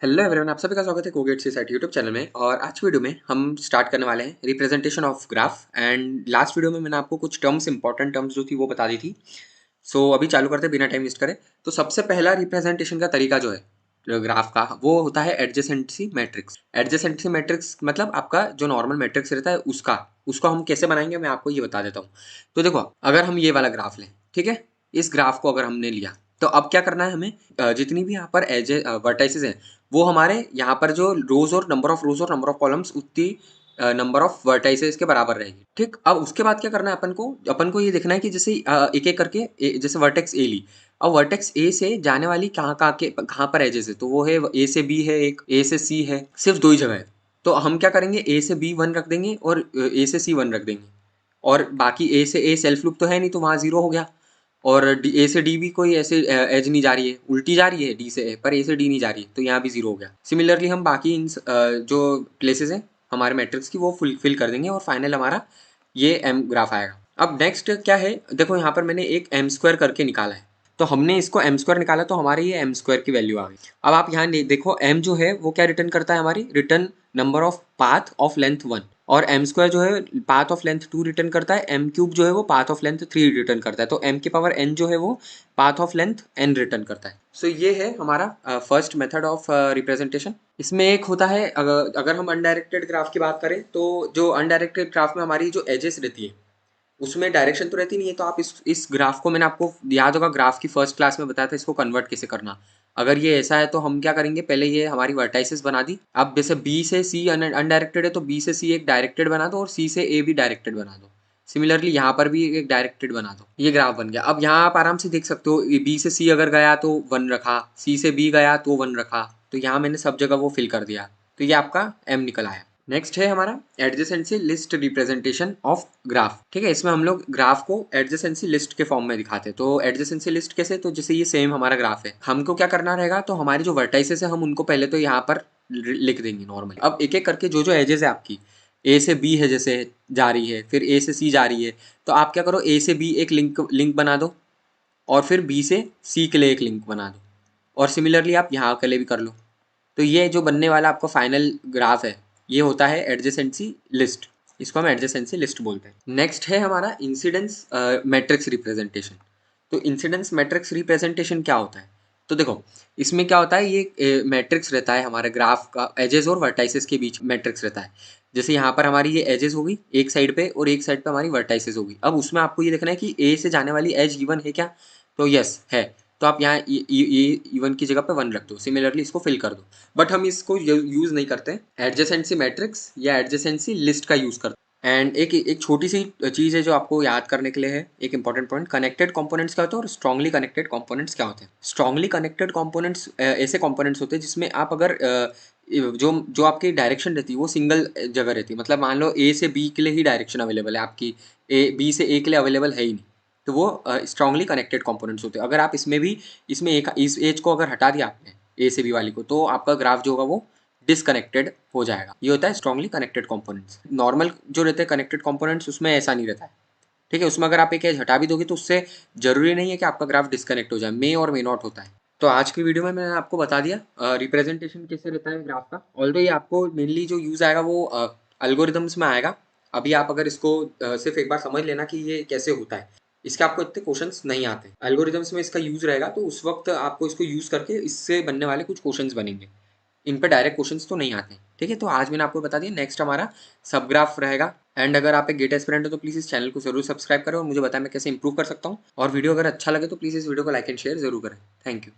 Hello everyone, आप सभी का स्वागत है कोगेट सी साइट यूट्यूब चैनल में। और आज की वीडियो में हम स्टार्ट करने वाले हैं representation of graph. And last video में मैंने आपको कुछ टर्म्स, इंपॉर्टेंट टर्म्स जो थी वो बता दी थी। सो अभी चालू करते हैं बिना टाइम वेस्ट करें। तो सबसे पहला रिप्रेजेंटेशन का तरीका जो है ग्राफ का, वो होता है एडजेसेंसी मैट्रिक्स। एडजेसेंसी मैट्रिक्स मतलब आपका जो नॉर्मल मैट्रिक्स रहता है उसका उसको हम कैसे बनाएंगे मैं आपको ये बता देता हूँ। तो देखो, अगर हम ये वाला ग्राफ लें, ठीक है, इस ग्राफ को अगर हमने लिया तो अब क्या करना है हमें, जितनी भी यहाँ पर एज वर्टाइसेस हैं वो हमारे यहाँ पर जो रोज और नंबर ऑफ रोज और नंबर ऑफ कॉलम्स उतनी नंबर ऑफ वर्टाइसेस के बराबर रहेगी। ठीक, अब उसके बाद क्या करना है अपन को ये देखना है कि जैसे एक एक करके जैसे वर्टेक्स ए ली। अब वर्टेक्स ए से जाने वाली कहाँ पर एजेस है, तो वो है ए से बी है, एक ए से सी है, सिर्फ दो ही जगह है। तो हम क्या करेंगे, ए से बी 1 रख देंगे और ए से सी 1 रख देंगे। और बाकी ए से ए सेल्फ लूप तो है नहीं, तो वहाँ 0 हो गया। और ए से डी भी कोई ऐसे एज नहीं जा रही है, उल्टी जा रही है डी से ए, पर ए से डी नहीं जा रही है, तो यहाँ भी 0 हो गया। सिमिलरली हम बाकी इन जो प्लेसेस हैं हमारे मैट्रिक्स की वो फुलफिल कर देंगे और फाइनल हमारा ये एम ग्राफ आएगा। अब नेक्स्ट क्या है, देखो यहाँ पर मैंने एक एम स्क्वायर करके निकाला है। तो हमने इसको एम स्क्वायर निकाला तो हमारे ये एम स्क्वायर की वैल्यू आ गई। अब आप यहाँ देखो, एम जो है वो क्या रिटर्न करता है, हमारी return number of path of length 1। और एम स्क्वायर जो है पाथ ऑफ लेंथ 2 रिटर्न करता है, एम क्यूब जो है वो पाथ ऑफ लेंथ 3 रिटर्न करता है। तो एम की पावर एन जो है वो path of length n return करता है। सो ये है हमारा फर्स्ट मेथड ऑफ रिप्रेजेंटेशन। इसमें एक होता है, अगर हम अनडायरेक्टेड ग्राफ की बात करें, तो जो अनडायरेक्टेड ग्राफ में हमारी जो एजेस रहती है उसमें डायरेक्शन तो रहती नहीं है। तो आप इस ग्राफ को, मैंने आपको याद होगा ग्राफ की फर्स्ट क्लास में बताया था इसको कन्वर्ट कैसे करना। अगर ये ऐसा है तो हम क्या करेंगे, पहले ये हमारी वर्टाइसेस बना दी। अब जैसे बी से सी अनडायरेक्टेड है तो बी से सी एक डायरेक्टेड बना दो और सी से ए भी डायरेक्टेड बना दो। सिमिलरली यहाँ पर भी एक डायरेक्टेड बना दो, ये ग्राफ बन गया। अब यहाँ आप आराम से देख सकते हो, बी से सी अगर गया तो 1 रखा, सी से बी गया तो 1 रखा। तो यहाँ मैंने सब जगह वो फिल कर दिया, तो ये आपका एम निकल आया। नेक्स्ट है हमारा adjacency list representation of graph. ठीक है, इसमें हम लोग ग्राफ को एडजेसेंसी लिस्ट के फॉर्म में दिखाते हैं। तो एडजेसेंसी लिस्ट कैसे, तो जैसे ये सेम हमारा ग्राफ है, हमको क्या करना रहेगा, तो हमारी जो वर्टाइसेस है हम उनको पहले तो यहाँ पर लिख देंगे नॉर्मली। अब एक एक करके जो जो एजेस है आपकी, ए से बी है जैसे जा रही है, फिर ए से सी जा रही है, तो आप क्या करो, ए से बी एक लिंक बना दो और फिर बी से सी के लिए एक लिंक बना दो। और सिमिलरली आप यहाँ के लिए भी कर लो। तो ये जो बनने वाला आपका फाइनल ग्राफ है ये होता है एडजेसेंसी लिस्ट। इसको हम एडजेसेंसी लिस्ट बोलते हैं। नेक्स्ट है हमारा इंसिडेंस मैट्रिक्स रिप्रेजेंटेशन। तो इंसिडेंस मैट्रिक्स रिप्रेजेंटेशन क्या होता है, तो देखो इसमें क्या होता है, ये मैट्रिक्स रहता है हमारे ग्राफ का, एजेस और वर्टाइसेस के बीच मैट्रिक्स रहता है। जैसे यहाँ पर हमारी ये एजेस होगी एक साइड पे और एक साइड पे हमारी वर्टाइसेस होगी। अब उसमें आपको ये देखना है कि ए से जाने वाली एज इवन है क्या, तो यस है। तो आप यहाँ ये इवन की जगह पे 1 रख दो, सिमिलरली इसको फिल कर दो। बट हम इसको यूज नहीं करते, एडजेसेंसी मैट्रिक्स या एडजेसेंसी लिस्ट का यूज करते हैं। एंड एक एक छोटी सी चीज़ है जो आपको याद करने के लिए है, एक इंपॉर्टेंट पॉइंट, कनेक्टेड कंपोनेंट्स क्या होते हैं और स्ट्रांगली कनेक्टेड कंपोनेंट्स क्या होते हैं। स्ट्रांगली कनेक्टेड कंपोनेंट्स ऐसे कंपोनेंट्स होते हैं जिसमें आप अगर जो जो आपकी डायरेक्शन रहती है वो सिंगल जगह रहती है। मतलब मान लो ए से बी के लिए ही डायरेक्शन अवेलेबल है आपकी, ए बी से ए के लिए अवेलेबल है ही नहीं, तो वो स्ट्रांगली कनेक्टेड कंपोनेंट्स होते हैं। अगर आप इसमें भी इसमें एक इस एज को अगर हटा दिया आपने ए से बी वाली को, तो आपका ग्राफ जो होगा वो डिसकनेक्टेड हो जाएगा। ये होता है स्ट्रांगली कनेक्टेड कंपोनेंट्स। नॉर्मल जो रहते हैं कनेक्टेड कंपोनेंट्स उसमें ऐसा नहीं रहता है। ठीक है, उसमें अगर आप एक एज हटा भी दोगे तो उससे जरूरी नहीं है कि आपका ग्राफ डिसकनेक्ट हो जाए, मे और मे नॉट होता है। तो आज की वीडियो में मैंने आपको बता दिया रिप्रेजेंटेशन कैसे रहता है ग्राफ का। ऑल्दो ये आपको मेनली जो यूज आएगा वो अल्गोरिदम्स में आएगा। अभी आप अगर इसको सिर्फ एक बार समझ लेना कि ये कैसे होता है, इसके आपको इतने क्वेश्चंस नहीं आते। एल्गोरिदम्स में इसका यूज रहेगा, तो उस वक्त आपको इसको यूज करके इससे बनने वाले कुछ क्वेश्चंस बनेंगे। इन पे डायरेक्ट क्वेश्चंस तो नहीं आते। ठीक है, तो आज मैंने आपको बता दिया। नेक्स्ट हमारा सब ग्राफ रहेगा। एंड अगर आप एक गेट एस्पिरेंट हो तो प्लीज़ इस चैनल को जरूर सब्सक्राइब करें और मुझे बताएं मैं कैसे इंप्रूव कर सकता हूँ। और वीडियो अगर अच्छा लगे तो प्लीज़ इस वीडियो को लाइक एंड शेयर जरूर करें। Thank you.